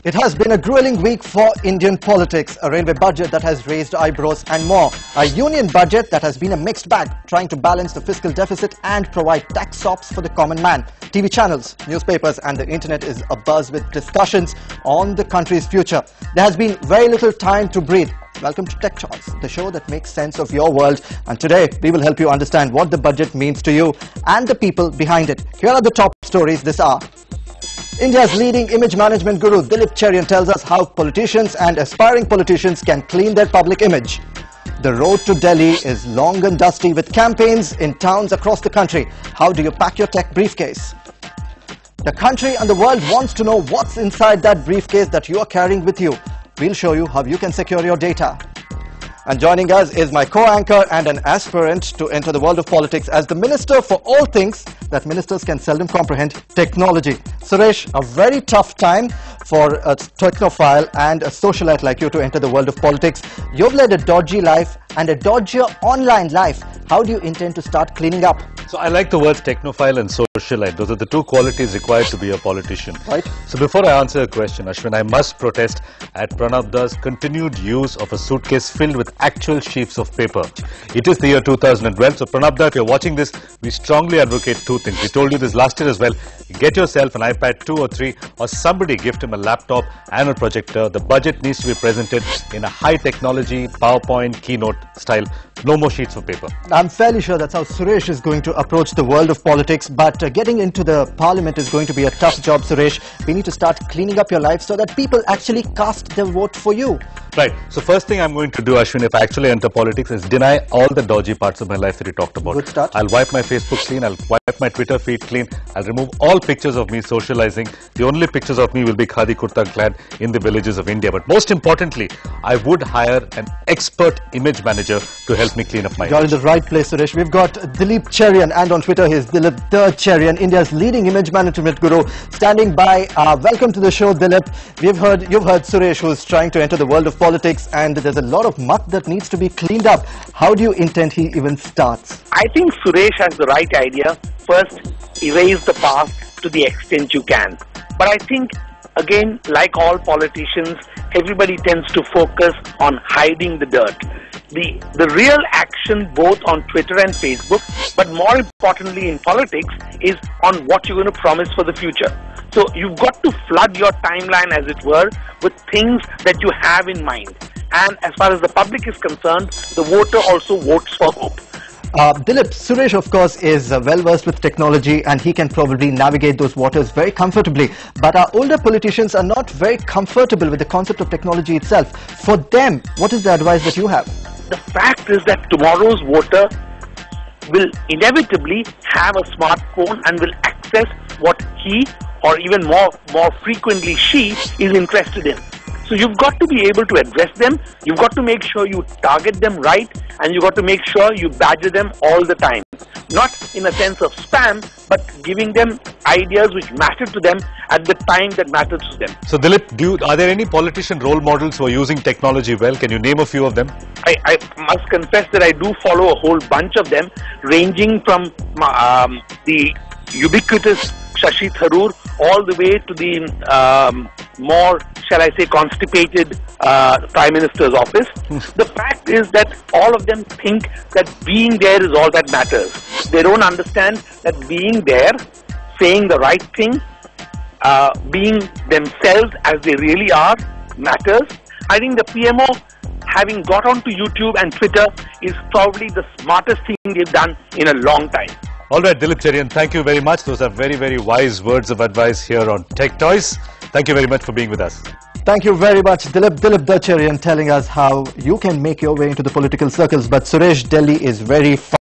It has been a grueling week for Indian politics. A railway budget that has raised eyebrows and more. A union budget that has been a mixed bag, trying to balance the fiscal deficit and provide tax sops for the common man. TV channels, newspapers and the internet is abuzz with discussions on the country's future. There has been very little time to breathe. Welcome to Tech Choice, the show that makes sense of your world. And today, we will help you understand what the budget means to you and the people behind it. Here are the top stories this hour. India's leading image management guru Dilip Cherian tells us how politicians and aspiring politicians can clean their public image. The road to Delhi is long and dusty with campaigns in towns across the country. How do you pack your tech briefcase? The country and the world wants to know what's inside that briefcase that you are carrying with you. We'll show you how you can secure your data. And joining us is my co-anchor and an aspirant to enter the world of politics as the minister for all things that ministers can seldom comprehend, technology. Suresh, a very tough time for a technophile and a socialite like you to enter the world of politics. You've led a dodgy life and a dodgier online life. How do you intend to start cleaning up? So I like the words technophile and socialite. Those are the two qualities required to be a politician. Right. So before I answer a question, Ashwin, I must protest at Pranab Da's continued use of a suitcase filled with actual sheets of paper. It is the year 2012. So Pranab Da, if you're watching this, we strongly advocate two things. We told you this last year as well. Get yourself an iPad 2 or 3 or somebody gift him a laptop and a projector. The budget needs to be presented in a high technology, PowerPoint, keynote style. No more sheets of paper. I'm fairly sure that's how Suresh is going to approach the world of politics, but getting into the parliament is going to be a tough job, Suresh. We need to start cleaning up your life so that people actually cast their vote for you. Right. So first thing I'm going to do, Ashwin, if I actually enter politics, is deny all the dodgy parts of my life that you talked about. Good start. I'll wipe my Facebook clean. I'll wipe my Twitter feed clean. I'll remove all pictures of me socializing. The only pictures of me will be khadi kurta clad in the villages of India. But most importantly, I would hire an expert image manager to help me clean up my image. You're in the right place, Suresh. We've got Dilip Cherian, and on Twitter he is Dilip the Cherian, India's leading image management guru, standing by. Welcome to the show, Dilip. You've heard Suresh, who's trying to enter the world of politics, and there's a lot of muck that needs to be cleaned up. How do you intend he even starts? I think Suresh has the right idea. First, erase the past to the extent you can. But I think, again, like all politicians, everybody tends to focus on hiding the dirt. The real action, both on Twitter and Facebook, but more importantly in politics, is on what you're going to promise for the future. So you've got to flood your timeline, as it were, with things that you have in mind. And as far as the public is concerned, the voter also votes for hope. Dilip, Suresh, of course, is well-versed with technology and he can probably navigate those waters very comfortably. But our older politicians are not very comfortable with the concept of technology itself. For them, what is the advice that you have? The fact is that tomorrow's voter will inevitably have a smartphone and will access what he, or even more frequently she, is interested in. So you've got to be able to address them, you've got to make sure you target them right, and you've got to make sure you badger them all the time. Not in a sense of spam, but giving them ideas which matter to them at the time that matters to them. So Dilip, are there any politician role models who are using technology well? Can you name a few of them? I must confess that I do follow a whole bunch of them, ranging from the ubiquitous Shashi Tharoor all the way to the more, shall I say, constipated Prime Minister's office. The fact is that all of them think that being there is all that matters. They don't understand that being there, saying the right thing, being themselves as they really are, matters. I think the PMO, having got onto YouTube and Twitter, is probably the smartest thing they've done in a long time. All right, Dilip Cherian, thank you very much. Those are very, very wise words of advice here on Tech Toys. Thank you very much for being with us. Thank you very much, Dilip the Cherian, telling us how you can make your way into the political circles. But Suresh, Delhi is very far.